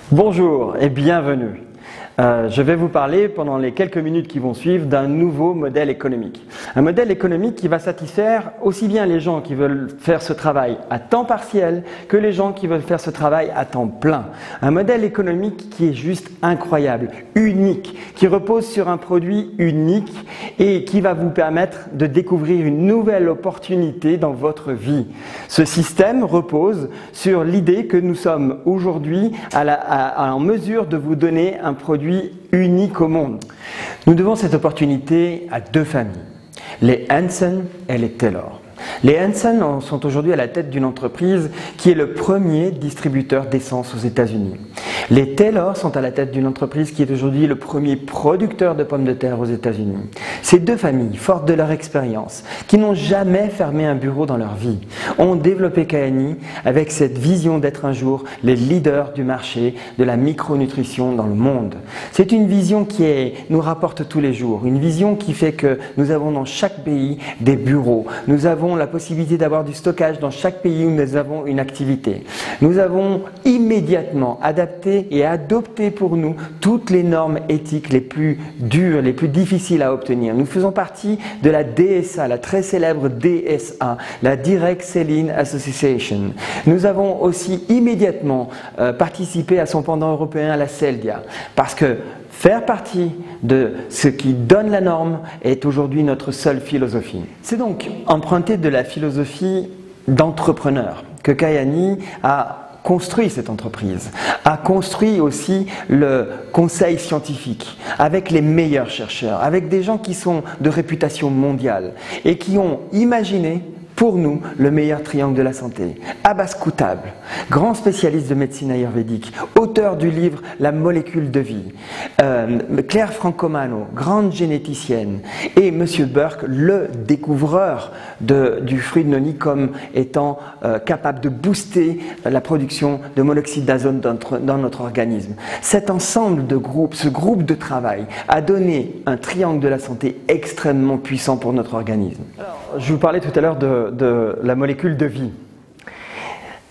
Bonjour et bienvenue. Je vais vous parler pendant les quelques minutes qui vont suivre d'un nouveau modèle économique. Un modèle économique qui va satisfaire aussi bien les gens qui veulent faire ce travail à temps partiel que les gens qui veulent faire ce travail à temps plein. Un modèle économique qui est juste incroyable, unique, qui repose sur un produit unique et qui va vous permettre de découvrir une nouvelle opportunité dans votre vie. Ce système repose sur l'idée que nous sommes aujourd'hui en mesure de vous donner un produit unique au monde. Nous devons cette opportunité à deux familles, les Hansen et les Taylor. Les Hansen sont aujourd'hui à la tête d'une entreprise qui est le premier distributeur d'essence aux États-Unis. Les Taylor sont à la tête d'une entreprise qui est aujourd'hui le premier producteur de pommes de terre aux États-Unis. Ces deux familles, fortes de leur expérience, qui n'ont jamais fermé un bureau dans leur vie, ont développé Kayanee avec cette vision d'être un jour les leaders du marché de la micronutrition dans le monde. C'est une vision qui nous rapporte tous les jours, une vision qui fait que nous avons dans chaque pays des bureaux, nous avons la possibilité d'avoir du stockage dans chaque pays où nous avons une activité. Nous avons immédiatement adapté et adopté pour nous toutes les normes éthiques les plus dures, les plus difficiles à obtenir. Nous faisons partie de la DSA, la très célèbre DSA, la Direct Selling Association. Nous avons aussi immédiatement participé à son pendant européen, la CELDIA, parce que faire partie de ce qui donne la norme est aujourd'hui notre seule philosophie. C'est donc emprunté de la philosophie d'entrepreneur que Kayanee a construit cette entreprise, a construit aussi le conseil scientifique avec les meilleurs chercheurs, avec des gens qui sont de réputation mondiale et qui ont imaginé pour nous le meilleur triangle de la santé. Abbas Koutab, grand spécialiste de médecine ayurvédique, auteur du livre La molécule de vie, Claire Francomano, grande généticienne, et Monsieur Burke, le découvreur du fruit de noni comme étant capable de booster la production de monoxyde d'azote dans notre organisme. Cet ensemble de groupes, ce groupe de travail a donné un triangle de la santé extrêmement puissant pour notre organisme. Alors, je vous parlais tout à l'heure de la molécule de vie.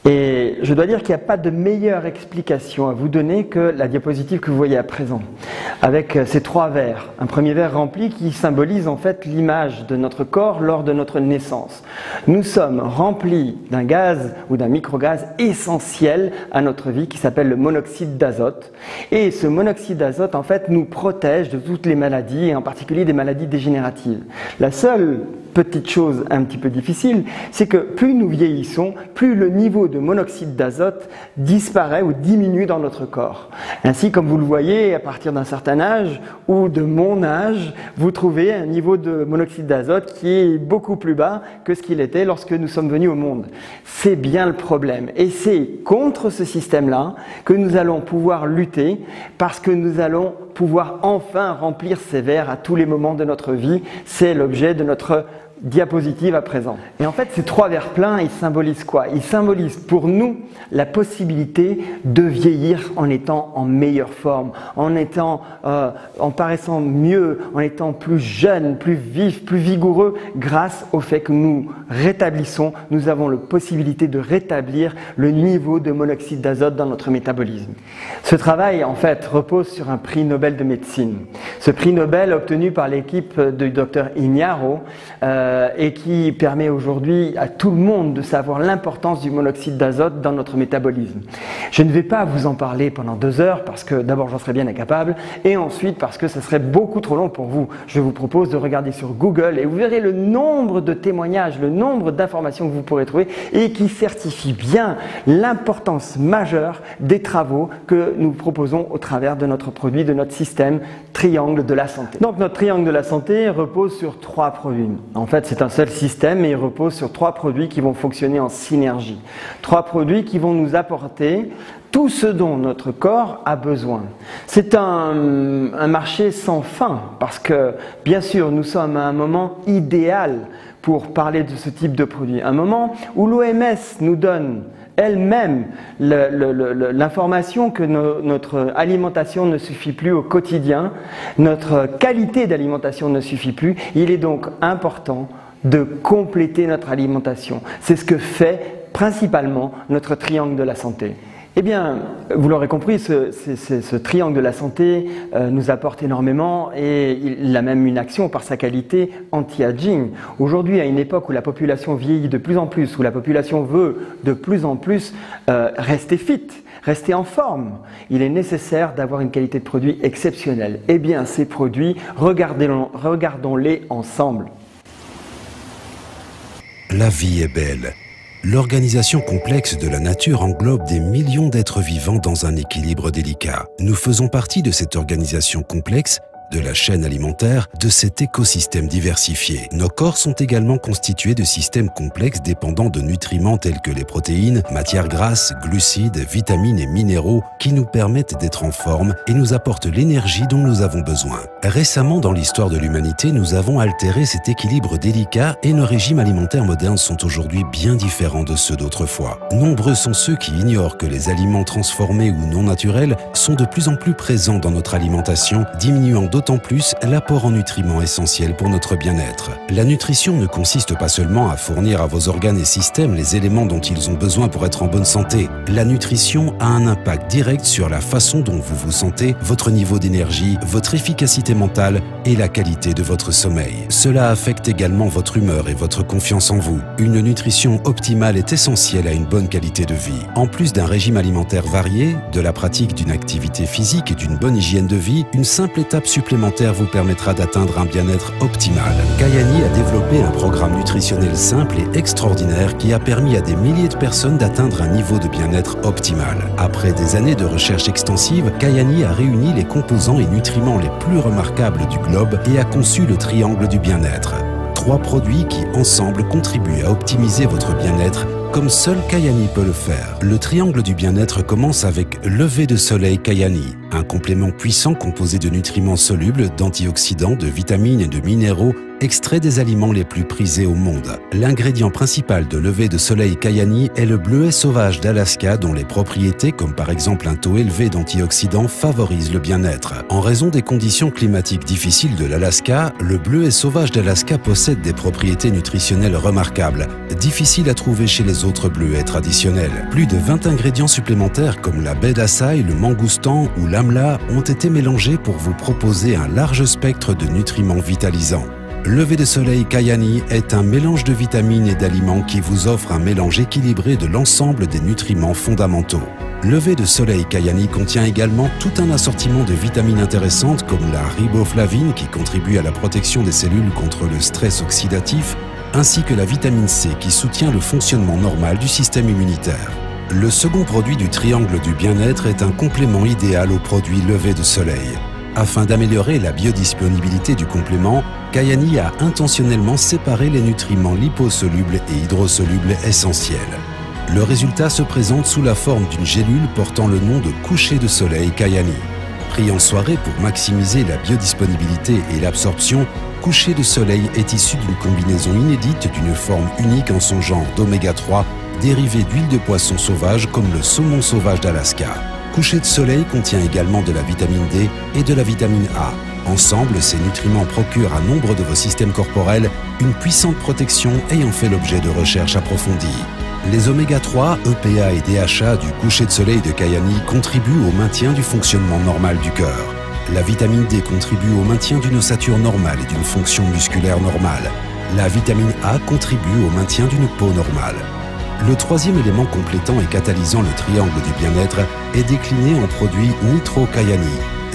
Et je dois dire qu'il n'y a pas de meilleure explication à vous donner que la diapositive que vous voyez à présent, avec ces trois verres. Un premier verre rempli qui symbolise en fait l'image de notre corps lors de notre naissance. Nous sommes remplis d'un gaz ou d'un microgaz essentiel à notre vie qui s'appelle le monoxyde d'azote. Et ce monoxyde d'azote en fait nous protège de toutes les maladies et en particulier des maladies dégénératives. La seule petite chose un petit peu difficile, c'est que plus nous vieillissons, plus le niveau de monoxyde d'azote disparaît ou diminue dans notre corps. Ainsi, comme vous le voyez, à partir d'un certain âge ou de mon âge, vous trouvez un niveau de monoxyde d'azote qui est beaucoup plus bas que ce qu'il était lorsque nous sommes venus au monde. C'est bien le problème. Et c'est contre ce système-là que nous allons pouvoir lutter parce que nous allons pouvoir enfin remplir ces verres à tous les moments de notre vie. C'est l'objet de notre diapositive à présent. Et en fait, ces trois verres pleins, ils symbolisent quoi? Ils symbolisent pour nous la possibilité de vieillir en étant en meilleure forme, en paraissant mieux, en étant plus jeune, plus vif, plus vigoureux, grâce au fait que nous avons la possibilité de rétablir le niveau de monoxyde d'azote dans notre métabolisme. Ce travail, en fait, repose sur un prix Nobel de médecine. Ce prix Nobel obtenu par l'équipe du docteur Iñárritu et qui permet aujourd'hui à tout le monde de savoir l'importance du monoxyde d'azote dans notre métabolisme. Je ne vais pas vous en parler pendant 2 heures parce que d'abord j'en serais bien incapable et ensuite parce que ce serait beaucoup trop long pour vous. Je vous propose de regarder sur Google et vous verrez le nombre de témoignages, le nombre d'informations que vous pourrez trouver et qui certifient bien l'importance majeure des travaux que nous proposons au travers de notre produit, de notre système triangle de la santé. Donc notre triangle de la santé repose sur 3 produits. En fait, c'est un seul système et il repose sur 3 produits qui vont fonctionner en synergie. 3 produits qui vont nous apporter tout ce dont notre corps a besoin. C'est un marché sans fin parce que, bien sûr, nous sommes à un moment idéal pour parler de ce type de produit. Un moment où l'OMS nous donne elle-même l'information que notre alimentation ne suffit plus au quotidien, notre qualité d'alimentation ne suffit plus. Il est donc important de compléter notre alimentation. C'est ce que fait principalement notre triangle de la santé. Eh bien, vous l'aurez compris, ce triangle de la santé nous apporte énormément et il a même une action par sa qualité anti-aging. Aujourd'hui, à une époque où la population vieillit de plus en plus, où la population veut de plus en plus rester fit, rester en forme, il est nécessaire d'avoir une qualité de produit exceptionnelle. Eh bien, ces produits, regardons-les ensemble. La vie est belle. L'organisation complexe de la nature englobe des millions d'êtres vivants dans un équilibre délicat. Nous faisons partie de cette organisation complexe, de la chaîne alimentaire, de cet écosystème diversifié. Nos corps sont également constitués de systèmes complexes dépendant de nutriments tels que les protéines, matières grasses, glucides, vitamines et minéraux qui nous permettent d'être en forme et nous apportent l'énergie dont nous avons besoin. Récemment, dans l'histoire de l'humanité, nous avons altéré cet équilibre délicat et nos régimes alimentaires modernes sont aujourd'hui bien différents de ceux d'autrefois. Nombreux sont ceux qui ignorent que les aliments transformés ou non naturels sont de plus en plus présents dans notre alimentation, diminuant d'autant plus l'apport en nutriments essentiels pour notre bien-être. La nutrition ne consiste pas seulement à fournir à vos organes et systèmes les éléments dont ils ont besoin pour être en bonne santé. La nutrition a un impact direct sur la façon dont vous vous sentez, votre niveau d'énergie, votre efficacité mentale et la qualité de votre sommeil. Cela affecte également votre humeur et votre confiance en vous. Une nutrition optimale est essentielle à une bonne qualité de vie. En plus d'un régime alimentaire varié, de la pratique d'une activité physique et d'une bonne hygiène de vie, une simple étape supplémentaire vous permettra d'atteindre un bien-être optimal. Kayani a développé un programme nutritionnel simple et extraordinaire qui a permis à des milliers de personnes d'atteindre un niveau de bien-être optimal. Après des années de recherche extensive, Kayani a réuni les composants et nutriments les plus remarquables du globe et a conçu le triangle du bien-être. 3 produits qui, ensemble, contribuent à optimiser votre bien-être comme seul Kayani peut le faire. Le triangle du bien-être commence avec Lever de soleil Kayani, un complément puissant composé de nutriments solubles, d'antioxydants, de vitamines et de minéraux extrait des aliments les plus prisés au monde. L'ingrédient principal de Lever de soleil Kayani est le bleuet sauvage d'Alaska dont les propriétés, comme par exemple un taux élevé d'antioxydants, favorisent le bien-être. En raison des conditions climatiques difficiles de l'Alaska, le bleuet sauvage d'Alaska possède des propriétés nutritionnelles remarquables, difficiles à trouver chez les autres bleuets traditionnels. Plus de 20 ingrédients supplémentaires comme la baie d'Açaï, le mangoustan ou l'amla ont été mélangés pour vous proposer un large spectre de nutriments vitalisants. Lever de soleil Kayani est un mélange de vitamines et d'aliments qui vous offre un mélange équilibré de l'ensemble des nutriments fondamentaux. Lever de soleil Kayani contient également tout un assortiment de vitamines intéressantes comme la riboflavine qui contribue à la protection des cellules contre le stress oxydatif, ainsi que la vitamine C qui soutient le fonctionnement normal du système immunitaire. Le second produit du triangle du bien-être est un complément idéal au produit Lever de soleil. Afin d'améliorer la biodisponibilité du complément, Kayani a intentionnellement séparé les nutriments liposolubles et hydrosolubles essentiels. Le résultat se présente sous la forme d'une gélule portant le nom de coucher de soleil Kayani. Pris en soirée pour maximiser la biodisponibilité et l'absorption, coucher de soleil est issu d'une combinaison inédite d'une forme unique en son genre d'oméga 3, dérivé d'huile de poisson sauvage comme le saumon sauvage d'Alaska. Coucher de soleil contient également de la vitamine D et de la vitamine A. Ensemble, ces nutriments procurent à nombre de vos systèmes corporels une puissante protection ayant fait l'objet de recherches approfondies. Les oméga 3, EPA et DHA du coucher de soleil de Kayani contribuent au maintien du fonctionnement normal du cœur. La vitamine D contribue au maintien d'une ossature normale et d'une fonction musculaire normale. La vitamine A contribue au maintien d'une peau normale. Le troisième élément complétant et catalysant le triangle du bien-être est décliné en produit Nitro Kayani,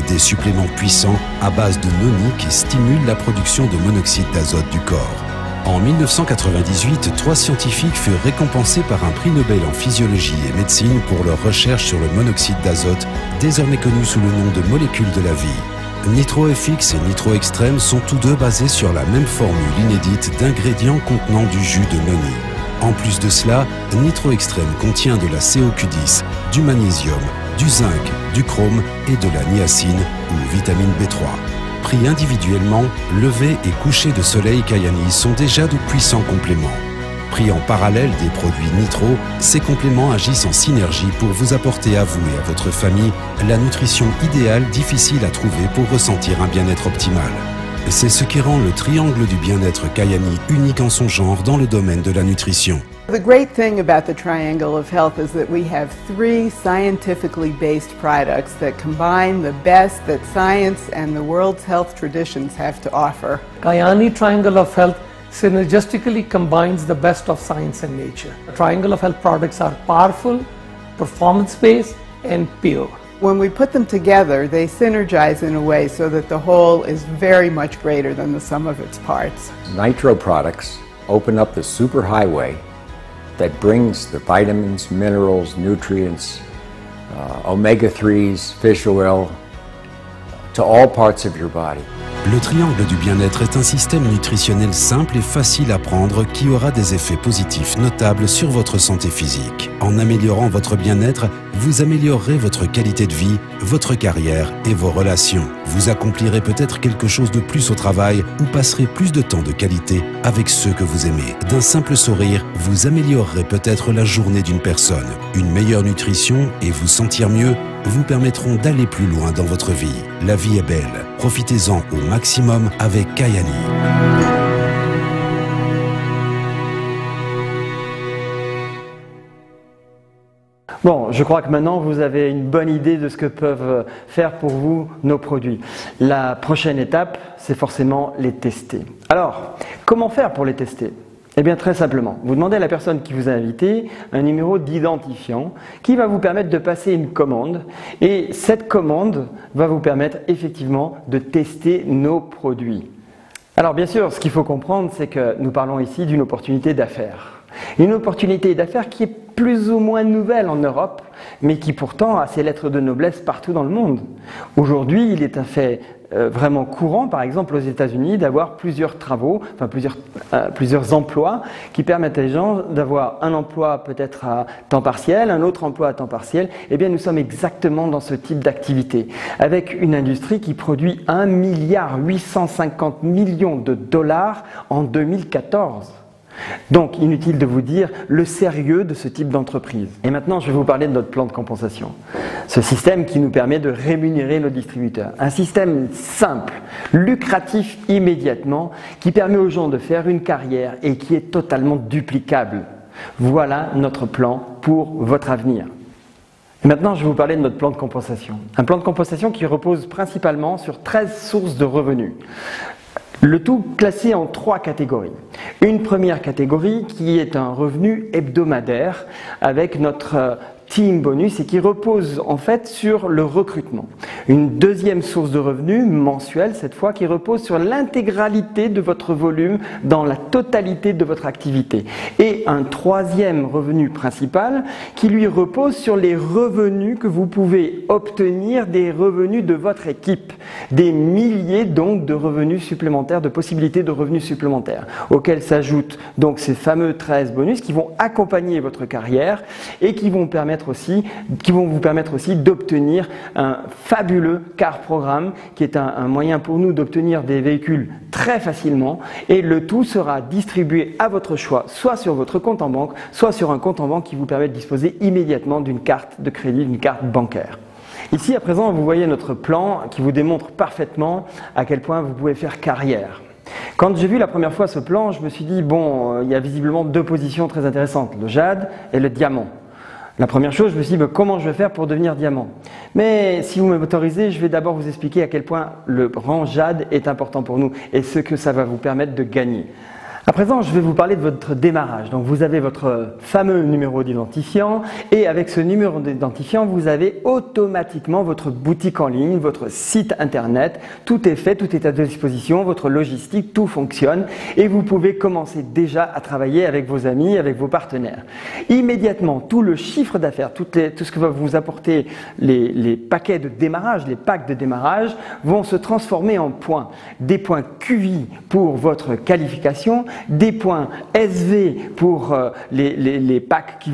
des suppléments puissants à base de noni qui stimulent la production de monoxyde d'azote du corps. En 1998, 3 scientifiques furent récompensés par un prix Nobel en physiologie et médecine pour leur recherche sur le monoxyde d'azote, désormais connu sous le nom de molécule de la vie. NitroFX et Nitro Extreme sont tous deux basés sur la même formule inédite d'ingrédients contenant du jus de noni. En plus de cela, Nitro Extreme contient de la CoQ10, du magnésium, du zinc, du chrome et de la niacine ou vitamine B3. Pris individuellement, Lever et coucher de soleil Kayani sont déjà de puissants compléments. Pris en parallèle des produits Nitro, ces compléments agissent en synergie pour vous apporter à vous et à votre famille la nutrition idéale difficile à trouver pour ressentir un bien-être optimal. C'est ce qui rend le triangle du bien-être Kayani unique en son genre dans le domaine de la nutrition. The great thing about the Triangle of Health is that we have 3 scientifically based products that combine the best that science and the world's health traditions have to offer. Kyani Triangle of Health synergistically combines the best of science and nature. The Triangle of Health products are powerful, performance-based, and pure. When we put them together, they synergize in a way so that the whole is very much greater than the sum of its parts. Nitro products open up the superhighway that brings the vitamins, minerals, nutrients, omega-3s, fish oil, to all parts of your body. Le triangle du bien-être est un système nutritionnel simple et facile à prendre qui aura des effets positifs notables sur votre santé physique. En améliorant votre bien-être, vous améliorerez votre qualité de vie, votre carrière et vos relations. Vous accomplirez peut-être quelque chose de plus au travail ou passerez plus de temps de qualité avec ceux que vous aimez. D'un simple sourire, vous améliorerez peut-être la journée d'une personne. Une meilleure nutrition et vous sentir mieux vous permettront d'aller plus loin dans votre vie. La vie est belle. Profitez-en au maximum avec Kyani. Bon, je crois que maintenant vous avez une bonne idée de ce que peuvent faire pour vous nos produits. La prochaine étape, c'est forcément les tester. Alors, comment faire pour les tester ? Eh bien très simplement, vous demandez à la personne qui vous a invité un numéro d'identifiant qui va vous permettre de passer une commande et cette commande va vous permettre effectivement de tester nos produits. Alors bien sûr, ce qu'il faut comprendre, c'est que nous parlons ici d'une opportunité d'affaires. Une opportunité d'affaires qui est plus ou moins nouvelle en Europe, mais qui pourtant a ses lettres de noblesse partout dans le monde. Aujourd'hui, il est un fait vraiment courant, par exemple aux États-Unis, d'avoir plusieurs travaux, enfin plusieurs emplois qui permettent aux gens d'avoir un emploi peut-être à temps partiel, un autre emploi à temps partiel. Eh bien, nous sommes exactement dans ce type d'activité, avec une industrie qui produit 1,850 milliard de dollars en 2014. Donc, inutile de vous dire le sérieux de ce type d'entreprise. Et maintenant, je vais vous parler de notre plan de compensation. Ce système qui nous permet de rémunérer nos distributeurs. Un système simple, lucratif immédiatement, qui permet aux gens de faire une carrière et qui est totalement duplicable. Voilà notre plan pour votre avenir. Et maintenant, je vais vous parler de notre plan de compensation. Un plan de compensation qui repose principalement sur 13 sources de revenus. Le tout classé en 3 catégories. Une première catégorie qui est un revenu hebdomadaire avec notre team bonus et qui repose en fait sur le recrutement. Une deuxième source de revenus mensuelle cette fois qui repose sur l'intégralité de votre volume dans la totalité de votre activité. Et un troisième revenu principal qui lui repose sur les revenus que vous pouvez obtenir des revenus de votre équipe. Des milliers donc de revenus supplémentaires, de possibilités de revenus supplémentaires auxquels s'ajoutent donc ces fameux 13 bonus qui vont accompagner votre carrière et qui vont vous permettre aussi d'obtenir un fabuleux car programme qui est un moyen pour nous d'obtenir des véhicules très facilement et le tout sera distribué à votre choix, soit sur votre compte en banque, soit sur un compte en banque qui vous permet de disposer immédiatement d'une carte de crédit, d'une carte bancaire. Ici à présent, vous voyez notre plan qui vous démontre parfaitement à quel point vous pouvez faire carrière. Quand j'ai vu la première fois ce plan, je me suis dit, bon, il y a visiblement 2 positions très intéressantes, le jade et le diamant. La première chose, je me suis dit, comment je vais faire pour devenir diamant? Mais si vous m'autorisez, je vais d'abord vous expliquer à quel point le rang jade est important pour nous et ce que ça va vous permettre de gagner. À présent, je vais vous parler de votre démarrage. Donc, vous avez votre fameux numéro d'identifiant et avec ce numéro d'identifiant, vous avez automatiquement votre boutique en ligne, votre site internet. Tout est fait, tout est à disposition, votre logistique, tout fonctionne et vous pouvez commencer déjà à travailler avec vos amis, avec vos partenaires. Immédiatement, tout le chiffre d'affaires, tout ce que va vous apporter les paquets de démarrage, les packs de démarrage vont se transformer en points. Des points QI pour votre qualification, des points SV pour les packs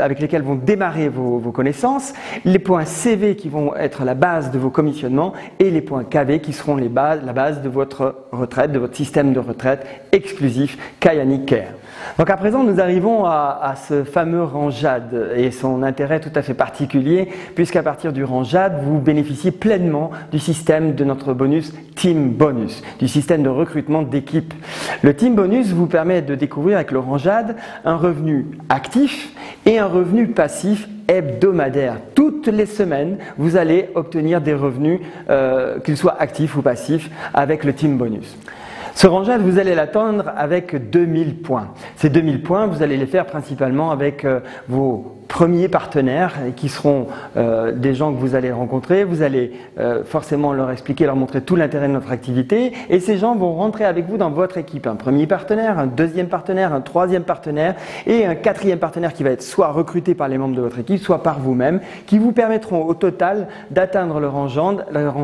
avec lesquels vont démarrer vos connaissances, les points CV qui vont être la base de vos commissionnements et les points KV qui seront la base de votre retraite, de votre système de retraite exclusif Kyani Care. Donc à présent, nous arrivons à ce fameux rang JAD et son intérêt tout à fait particulier, puisqu'à partir du rang JAD, vous bénéficiez pleinement du système de notre bonus Team Bonus, du système de recrutement d'équipe. Le Team Bonus vous permet de découvrir avec le rang JAD un revenu actif et un revenu passif hebdomadaire. Toutes les semaines, vous allez obtenir des revenus, qu'ils soient actifs ou passifs, avec le Team Bonus. Ce rang JAD, vous allez l'atteindre avec 2000 points. Ces 2000 points, vous allez les faire principalement avec vos premiers partenaires qui seront des gens que vous allez rencontrer. Vous allez forcément leur expliquer, leur montrer tout l'intérêt de notre activité et ces gens vont rentrer avec vous dans votre équipe. Un premier partenaire, un deuxième partenaire, un troisième partenaire et un quatrième partenaire qui va être soit recruté par les membres de votre équipe, soit par vous-même, qui vous permettront au total d'atteindre le rang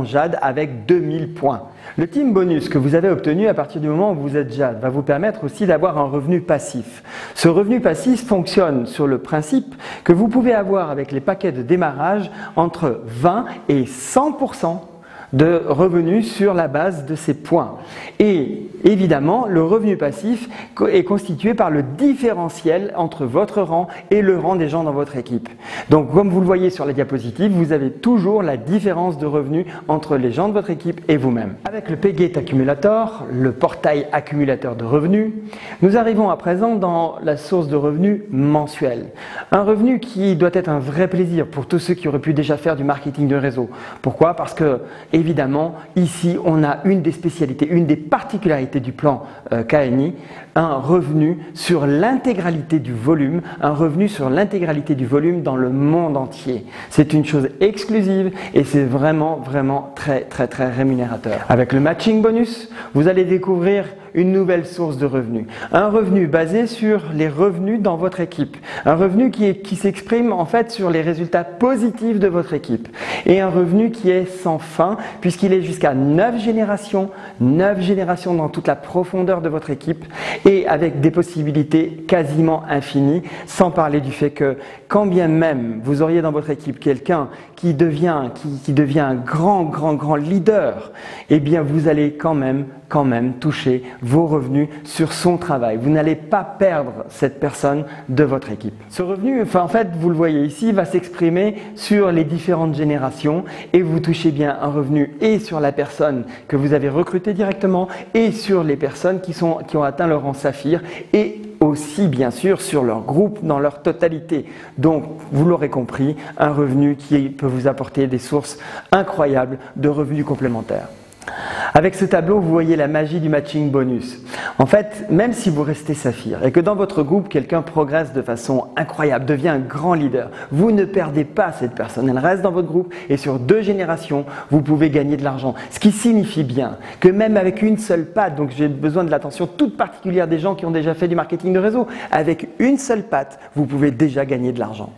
JAD avec 2000 points. Le Team Bonus que vous avez obtenu à partir du moment où vous êtes JAD va vous permettre aussi d'avoir un revenu passif. Ce revenu passif fonctionne sur le principe que vous pouvez avoir avec les paquets de démarrage entre 20 et 100% de revenus sur la base de ces points. Et évidemment, le revenu passif est constitué par le différentiel entre votre rang et le rang des gens dans votre équipe. Donc, comme vous le voyez sur la diapositive, vous avez toujours la différence de revenus entre les gens de votre équipe et vous-même. Avec le Paygate Accumulator, le portail accumulateur de revenus, nous arrivons à présent dans la source de revenus mensuelle. Un revenu qui doit être un vrai plaisir pour tous ceux qui auraient pu déjà faire du marketing de réseau. Pourquoi? Parce que, évidemment, ici, on a une des spécialités, une des particularités du plan KNI, un revenu sur l'intégralité du volume, dans le monde entier. C'est une chose exclusive et c'est vraiment très rémunérateur. Avec le matching bonus, vous allez découvrir une nouvelle source de revenus. Un revenu basé sur les revenus dans votre équipe. Un revenu qui s'exprime en fait sur les résultats positifs de votre équipe. Et un revenu qui est sans fin puisqu'il est jusqu'à 9 générations dans toute la profondeur de votre équipe et avec des possibilités quasiment infinies, sans parler du fait que quand bien même vous auriez dans votre équipe quelqu'un qui devient un grand leader, eh bien vous allez quand même toucher vos revenus sur son travail. Vous n'allez pas perdre cette personne de votre équipe. Ce revenu, en fait, vous le voyez ici, va s'exprimer sur les différentes générations et vous touchez bien un revenu et sur la personne que vous avez recrutée directement et sur les personnes qui ont atteint le rang saphir et aussi bien sûr sur leur groupe dans leur totalité. Donc, vous l'aurez compris, un revenu qui peut vous apporter des sources incroyables de revenus complémentaires. Avec ce tableau, vous voyez la magie du matching bonus. En fait, même si vous restez saphir et que dans votre groupe, quelqu'un progresse de façon incroyable, devient un grand leader, vous ne perdez pas cette personne, elle reste dans votre groupe et sur 2 générations, vous pouvez gagner de l'argent. Ce qui signifie bien que même avec une seule patte, donc j'ai besoin de l'attention toute particulière des gens qui ont déjà fait du marketing de réseau, avec une seule patte, vous pouvez déjà gagner de l'argent.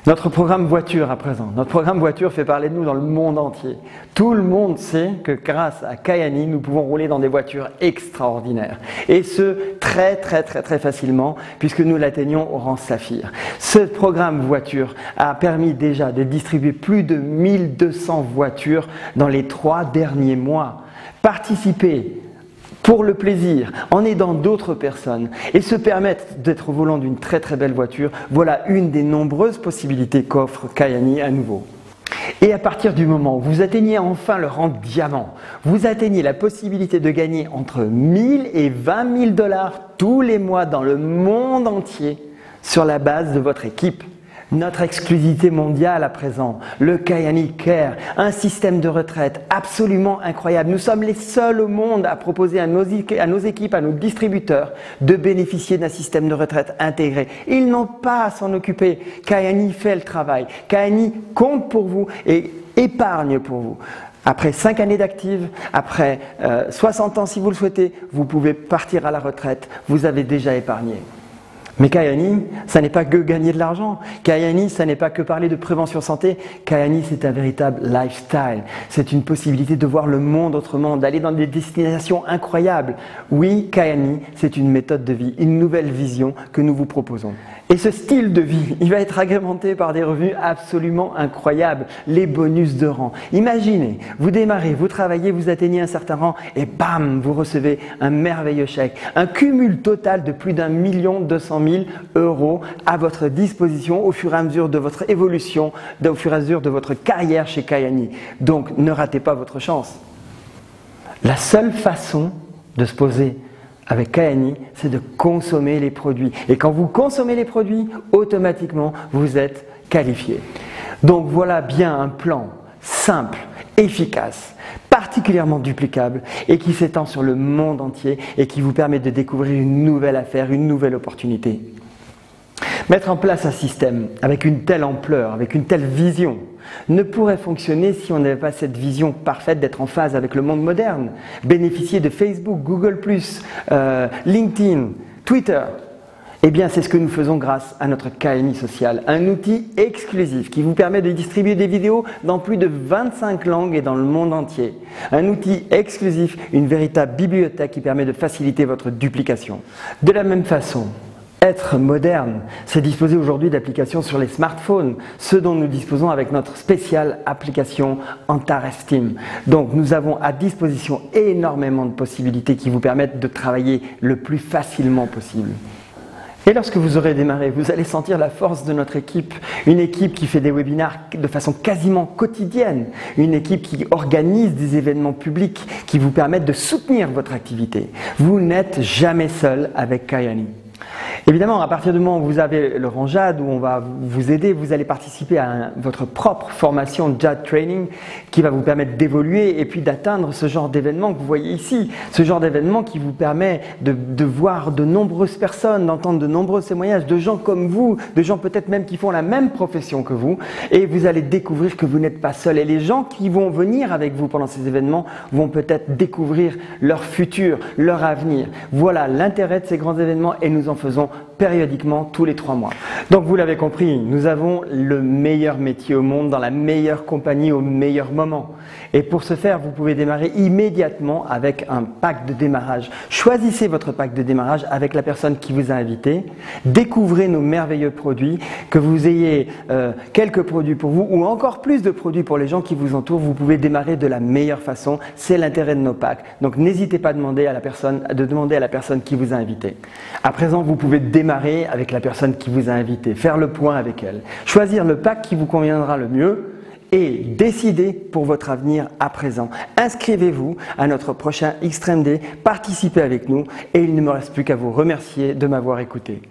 Notre programme voiture à présent. Notre programme voiture fait parler de nous dans le monde entier. Tout le monde sait que grâce à KNI, nous pouvons rouler dans des voitures extraordinaires. Et ce, très facilement, puisque nous l'atteignons au rang saphir. Ce programme voiture a permis déjà de distribuer plus de 1200 voitures dans les 3 derniers mois. Participez pour le plaisir, en aidant d'autres personnes et se permettre d'être au volant d'une très belle voiture, voilà une des nombreuses possibilités qu'offre KNI à nouveau. Et à partir du moment où vous atteignez enfin le rang diamant, vous atteignez la possibilité de gagner entre 1000 et 20 000 $ tous les mois dans le monde entier sur la base de votre équipe. Notre exclusivité mondiale à présent, le KNI Care, un système de retraite absolument incroyable. Nous sommes les seuls au monde à proposer à nos équipes, à nos distributeurs, de bénéficier d'un système de retraite intégré. Ils n'ont pas à s'en occuper. KNI fait le travail. KNI compte pour vous et épargne pour vous. Après 5 années d'active, après 60 ans si vous le souhaitez, vous pouvez partir à la retraite. Vous avez déjà épargné. Mais Kayani, ça n'est pas que gagner de l'argent. Kayani, ça n'est pas que parler de prévention santé. Kayani, c'est un véritable lifestyle. C'est une possibilité de voir le monde autrement, d'aller dans des destinations incroyables. Oui, Kayani, c'est une méthode de vie, une nouvelle vision que nous vous proposons. Et ce style de vie, il va être agrémenté par des revenus absolument incroyables, les bonus de rang. Imaginez, vous démarrez, vous travaillez, vous atteignez un certain rang et bam, vous recevez un merveilleux chèque. Un cumul total de plus d'1 200 000 € à votre disposition au fur et à mesure de votre évolution, au fur et à mesure de votre carrière chez Kayani. Donc, ne ratez pas votre chance. La seule façon de se poser avec Kayani, c'est de consommer les produits. Et quand vous consommez les produits, automatiquement, vous êtes qualifié. Donc voilà bien un plan simple, efficace, particulièrement duplicable et qui s'étend sur le monde entier et qui vous permet de découvrir une nouvelle affaire, une nouvelle opportunité. Mettre en place un système avec une telle ampleur, avec une telle vision, ne pourrait fonctionner si on n'avait pas cette vision parfaite d'être en phase avec le monde moderne. Bénéficier de Facebook, Google+, LinkedIn, Twitter. Eh bien, c'est ce que nous faisons grâce à notre Kayani Social, un outil exclusif qui vous permet de distribuer des vidéos dans plus de 25 langues et dans le monde entier. Un outil exclusif, une véritable bibliothèque qui permet de faciliter votre duplication. De la même façon, être moderne, c'est disposer aujourd'hui d'applications sur les smartphones, ce dont nous disposons avec notre spéciale application Antares-Team. Donc nous avons à disposition énormément de possibilités qui vous permettent de travailler le plus facilement possible. Et lorsque vous aurez démarré, vous allez sentir la force de notre équipe, une équipe qui fait des webinaires de façon quasiment quotidienne, une équipe qui organise des événements publics qui vous permettent de soutenir votre activité. Vous n'êtes jamais seul avec Kayani. Évidemment, à partir du moment où vous avez le rang JAD, où on va vous aider, vous allez participer à votre propre formation JAD Training qui va vous permettre d'évoluer et puis d'atteindre ce genre d'événement que vous voyez ici. Ce genre d'événement qui vous permet de voir de nombreuses personnes, d'entendre de nombreux témoignages, de gens comme vous, de gens peut-être même qui font la même profession que vous. Et vous allez découvrir que vous n'êtes pas seul. Et les gens qui vont venir avec vous pendant ces événements vont peut-être découvrir leur futur, leur avenir. Voilà l'intérêt de ces grands événements et nous en faisons périodiquement tous les 3 mois. Donc vous l'avez compris, nous avons le meilleur métier au monde dans la meilleure compagnie au meilleur moment. Et pour ce faire, vous pouvez démarrer immédiatement avec un pack de démarrage. Choisissez votre pack de démarrage avec la personne qui vous a invité. Découvrez nos merveilleux produits. Que vous ayez quelques produits pour vous ou encore plus de produits pour les gens qui vous entourent, vous pouvez démarrer de la meilleure façon. C'est l'intérêt de nos packs. Donc n'hésitez pas à demander à la personne qui vous a invité. À présent, vous pouvez démarrer avec la personne qui vous a invité, faire le point avec elle, choisir le pack qui vous conviendra le mieux et décider pour votre avenir à présent. Inscrivez-vous à notre prochain Extreme Day, participez avec nous et il ne me reste plus qu'à vous remercier de m'avoir écouté.